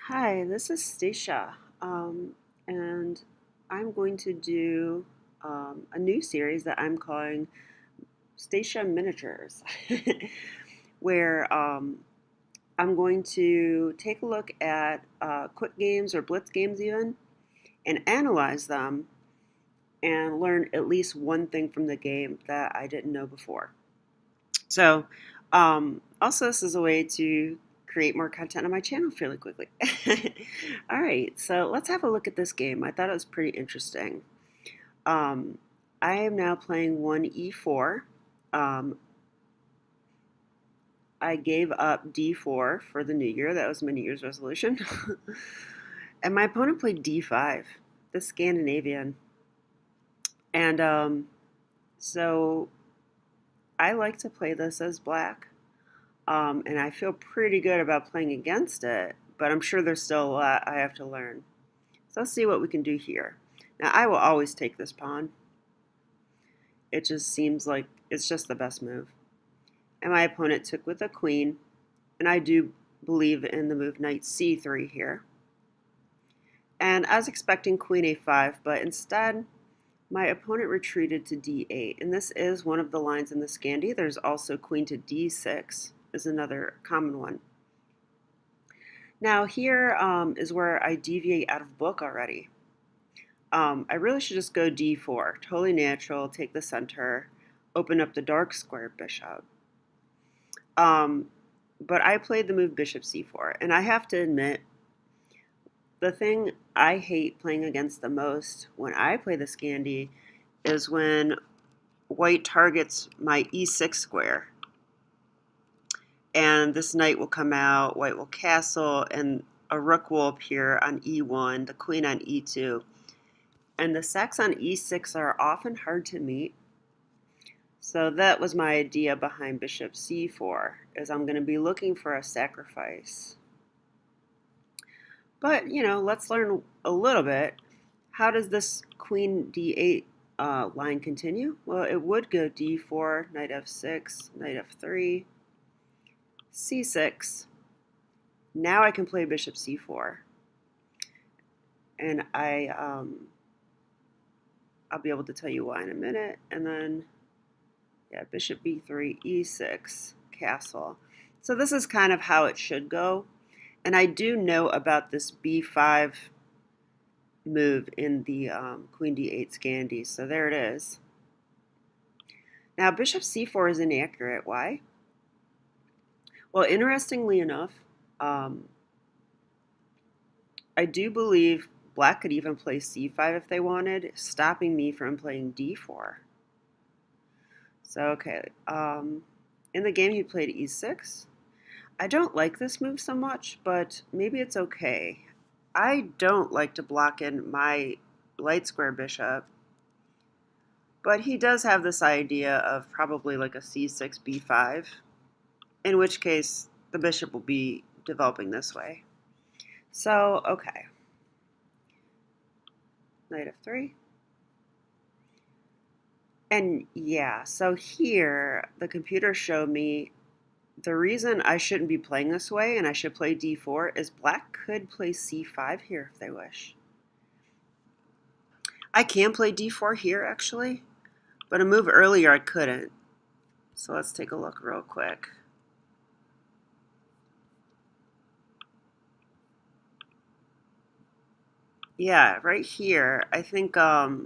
Hi, this is Stacia, and I'm going to do a new series that I'm calling Stacia Miniatures, where I'm going to take a look at quick games or blitz games even, and analyze them and learn at least one thing from the game that I didn't know before. So, also, this is a way to create more content on my channel fairly quickly. All right, so let's have a look at this game. I thought it was pretty interesting. Um, I am now playing 1e4. Um, I gave up d4 for the new year. That was my New Year's resolution. And my opponent played d5, the Scandinavian. And so I like to play this as black. And I feel pretty good about playing against it, but I'm sure there's still a lot I have to learn. So let's see what we can do here. Now, I will always take this pawn. It just seems like it's just the best move. And my opponent took with a queen, and I do believe in the move knight c3 here. And I was expecting queen a5, but instead, my opponent retreated to d8, and this is one of the lines in the Scandi. There's also queen to d6 is another common one. Now here is where I deviate out of book already. I really should just go d4, totally natural, take the center, open up the dark square bishop. But I played the move bishop c4, and I have to admit, the thing I hate playing against the most when I play the Scandi is when white targets my e6 square. And this knight will come out, white will castle, and a rook will appear on e1, the queen on e2. And the sacks on e6 are often hard to meet. So that was my idea behind bishop c4, is I'm going to be looking for a sacrifice. But, let's learn a little bit. How does this queen d8 line continue? Well, it would go d4, knight f6, knight f3, c6. Now I can play bishop c4. And I'll be able to tell you why in a minute. And then, yeah, bishop b3, e6, castle. So this is kind of how it should go. And I do know about this b5 move in the queen d8 Scandi. So there it is. Now bishop c4 is inaccurate. Why? Well, interestingly enough, I do believe black could even play c5 if they wanted, stopping me from playing d4. So, okay, in the game he played e6. I don't like this move so much, but maybe it's okay. I don't like to block in my light square bishop, but he does have this idea of probably like a c6, b5, in which case the bishop will be developing this way. So, okay. Knight f3. And yeah, so here the computer showed me the reason I shouldn't be playing this way and I should play d4 is black could play c5 here if they wish. I can play d4 here actually, but a move earlier I couldn't. So let's take a look real quick. Yeah, right here, I think now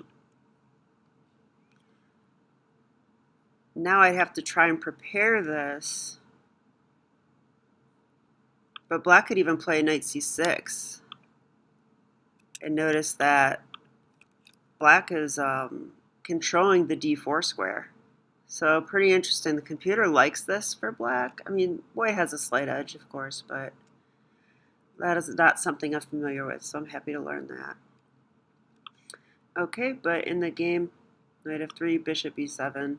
I have to try and prepare this. But black could even play knight c6. And notice that black is controlling the d4 square. So pretty interesting. The computer likes this for black. I mean, white has a slight edge, of course, but that is not something I'm familiar with, so I'm happy to learn that. Okay, but in the game, knight f3, bishop e7.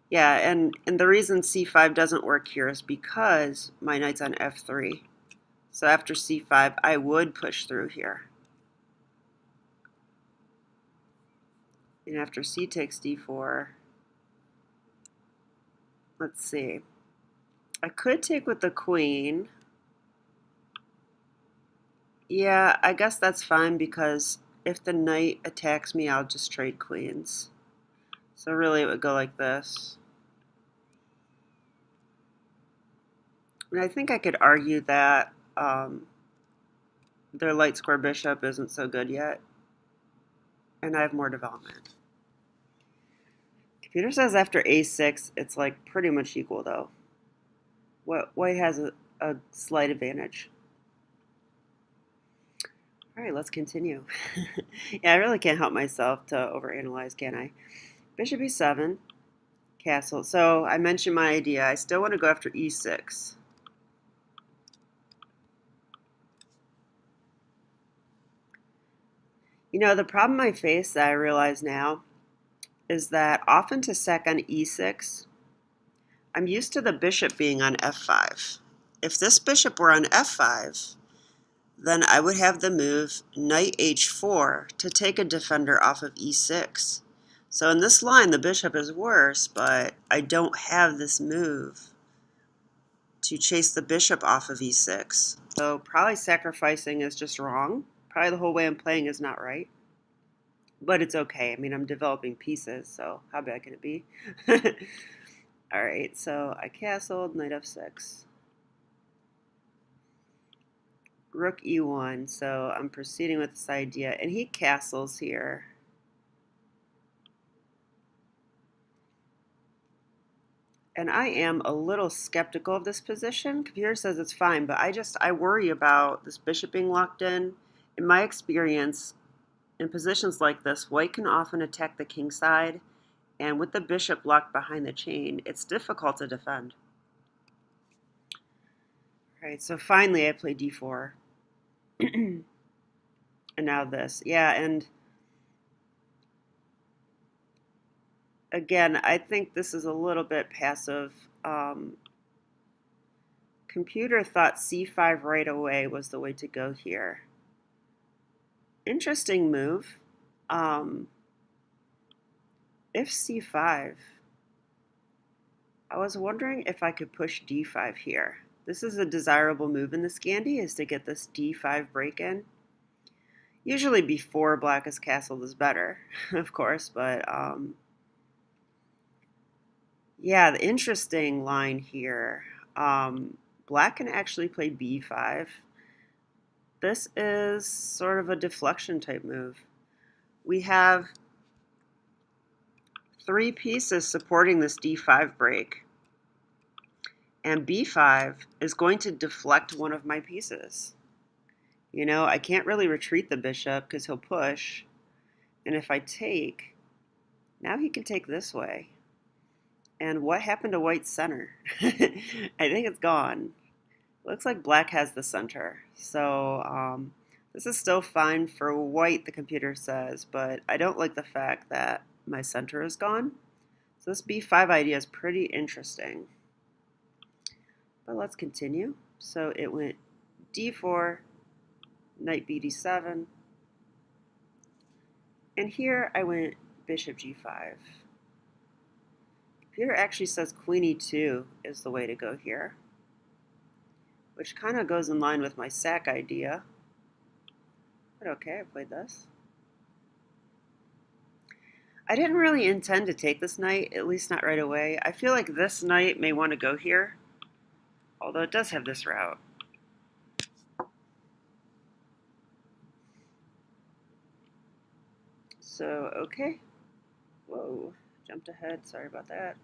Yeah, and the reason c5 doesn't work here is because my knight's on f3. So after c5, I would push through here. And after c takes d4, let's see. I could take with the queen. Yeah, I guess that's fine because if the knight attacks me, I'll just trade queens. So really it would go like this. And I think I could argue that their light square bishop isn't so good yet, and I have more development. Computer says after a6, it's like pretty much equal though. White has a slight advantage. All right, let's continue. Yeah, I really can't help myself to overanalyze, can I? Bishop e7, castle. So I mentioned my idea. I still want to go after e6. You know, the problem I face that I realize now is that often to sec on e6, I'm used to the bishop being on f5. If this bishop were on f5, then I would have the move knight h4 to take a defender off of e6. So in this line, the bishop is worse, but I don't have this move to chase the bishop off of e6. So probably sacrificing is just wrong. Probably the whole way I'm playing is not right. But it's okay. I mean, I'm developing pieces, so how bad can it be? All right, so I castled, knight f6. Rook e1, so I'm proceeding with this idea. And he castles here. And I am a little skeptical of this position. Computer says it's fine, but I worry about this bishop being locked in. In my experience, in positions like this, white can often attack the king side, and with the bishop locked behind the chain, it's difficult to defend. All right, so finally I play d4. And now this. Yeah, and again, I think this is a little bit passive. Computer thought c5 right away was the way to go here. Interesting move. If c5, I was wondering if I could push d5 here. This is a desirable move in the Scandi, is to get this d5 break in. Usually before black is castled is better, of course, but yeah, the interesting line here. Black can actually play b5. This is sort of a deflection type move. We have 3 pieces supporting this d5 break, and b5 is going to deflect one of my pieces. You know, I can't really retreat the bishop because he'll push, and if I take, now he can take this way. And what happened to white's center? I think it's gone. Looks like black has the center. So this is still fine for white, the computer says, but I don't like the fact that my center is gone. So this b5 idea is pretty interesting. But let's continue. So it went d4, knight bd7, and here I went bishop g5. Computer actually says queen e2 is the way to go here, which kind of goes in line with my sack idea. But okay, I played this. I didn't really intend to take this knight, at least not right away. I feel like this knight may want to go here, although it does have this route. So, okay. Whoa, jumped ahead, sorry about that.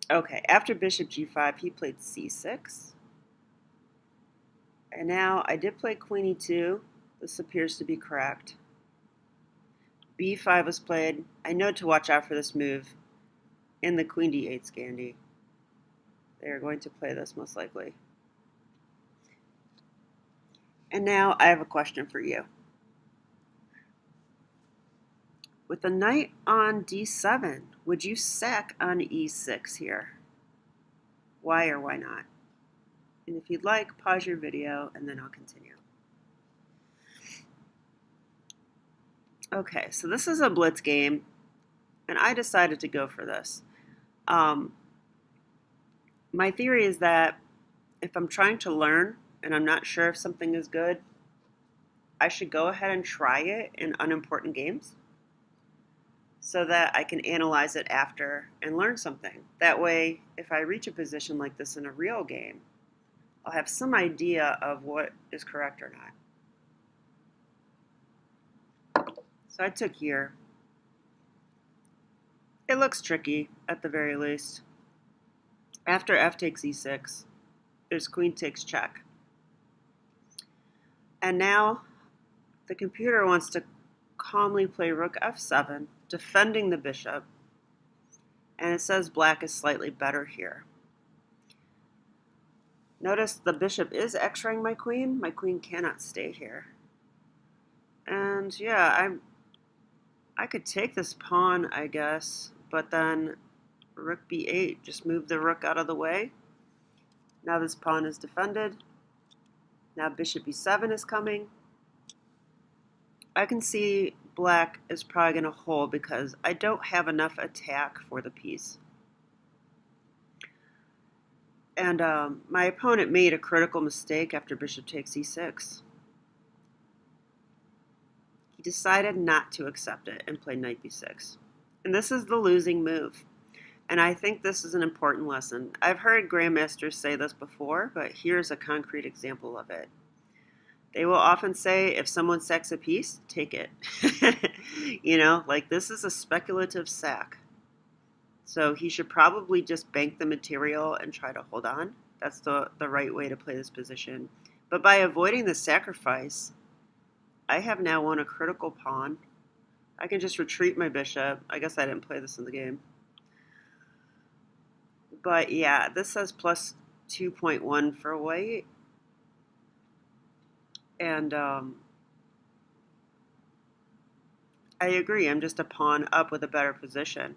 Okay, after bishop g5, he played c6. And now I did play queen e2. This appears to be correct. b5 was played. I know to watch out for this move in the queen d8 Scandi. They're going to play this most likely. And now I have a question for you. With the knight on d7, would you sack on e6 here? Why or why not? And if you'd like, pause your video and then I'll continue. Okay, so this is a blitz game, and I decided to go for this. My theory is that if I'm trying to learn and I'm not sure if something is good, I should go ahead and try it in unimportant games so that I can analyze it after and learn something. That way, if I reach a position like this in a real game, I'll have some idea of what is correct or not. So I took here. It looks tricky, at the very least. After f takes e6, there's queen takes check. And now the computer wants to calmly play rook f7, defending the bishop. And it says black is slightly better here. Notice the bishop is x-raying my queen. My queen cannot stay here. And yeah, I could take this pawn, I guess, but then rook b8, just move the rook out of the way. Now this pawn is defended. Now bishop e7 is coming. I can see black is probably going to hold because I don't have enough attack for the piece. And my opponent made a critical mistake after bishop takes e6. He decided not to accept it and play knight b6. And this is the losing move. And I think this is an important lesson. I've heard grandmasters say this before, but here's a concrete example of it. They will often say, if someone sacks a piece, take it. You know, like this is a speculative sack. So he should probably just bank the material and try to hold on. That's the right way to play this position. But by avoiding the sacrifice, I have now won a critical pawn. I can just retreat my bishop. I guess I didn't play this in the game. But yeah, this says plus 2.1 for white. And I agree, I'm just a pawn up with a better position.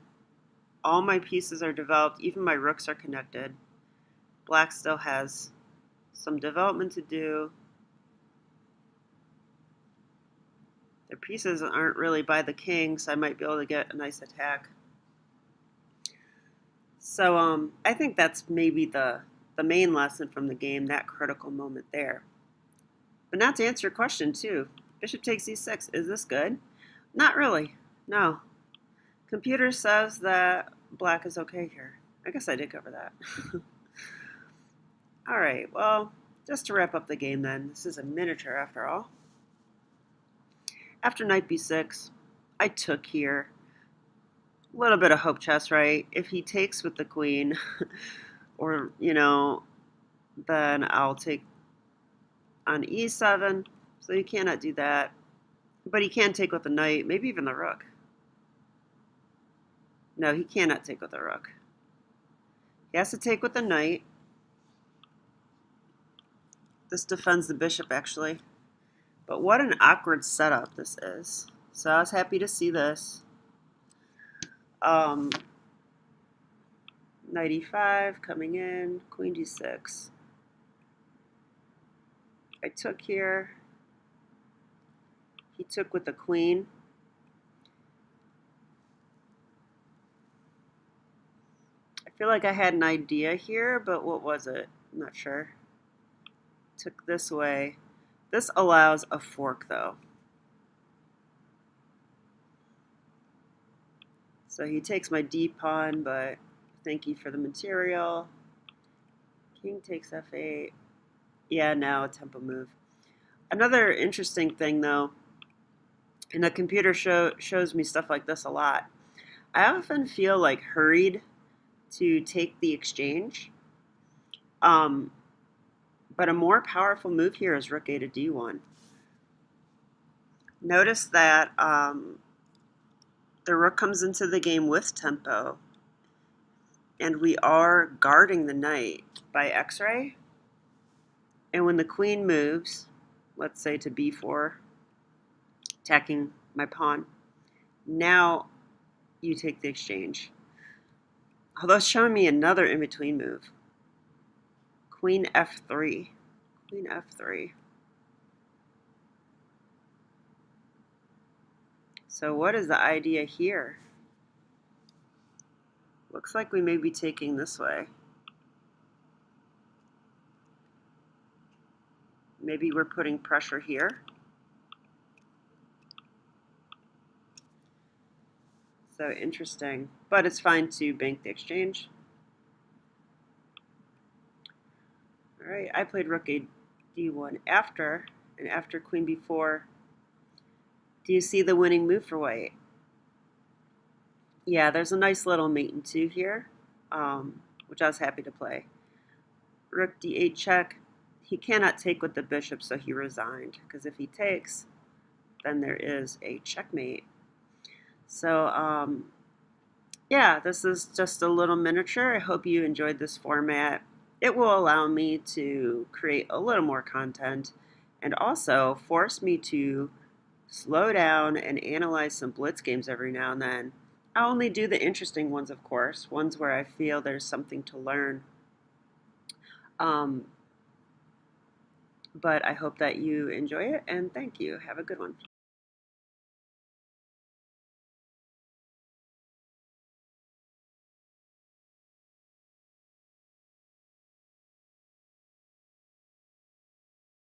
All my pieces are developed, even my rooks are connected. Black still has some development to do. Their pieces aren't really by the king, so I might be able to get a nice attack. So I think that's maybe the main lesson from the game, that critical moment there. But not to answer your question, too. Bishop takes e6. Is this good? Not really. No. Computer says that black is okay here. I guess I did cover that. All right, well, just to wrap up the game then. This is a miniature after all. After knight b6, I took here. A little bit of hope chess, right? If he takes with the queen, or, you know, then I'll take on e7, so he cannot do that. But he can take with the knight, maybe even the rook. No, he cannot take with the rook. He has to take with the knight. This defends the bishop, actually. But what an awkward setup this is. So I was happy to see this. Knight e5 coming in, queen d6. I took here. He took with the queen. I feel like I had an idea here, but what was it? I'm not sure. Took this way. This allows a fork, though. So he takes my d pawn, but thank you for the material. King takes f8. Yeah, now a tempo move. Another interesting thing, though, and the computer shows me stuff like this a lot. I often feel like hurried to take the exchange. But a more powerful move here is rook a to d1. Notice that the rook comes into the game with tempo, and we are guarding the knight by x-ray. And when the queen moves, let's say to b4, attacking my pawn, now you take the exchange. Although it's showing me another in-between move. Queen f3. Queen f3. So what is the idea here? Looks like we may be taking this way. Maybe we're putting pressure here. So interesting, but it's fine to bank the exchange. All right, I played rook a d1 after, and after queen b4. Do you see the winning move for white? Yeah, there's a nice little mate in two here, which I was happy to play. Rook d8 check. He cannot take with the bishop, so he resigned, because if he takes, then there is a checkmate. So, yeah, this is just a little miniature. I hope you enjoyed this format. It will allow me to create a little more content and also force me to slow down and analyze some blitz games every now and then. I only do the interesting ones, of course, ones where I feel there's something to learn. But I hope that you enjoy it, and thank you. Have a good one.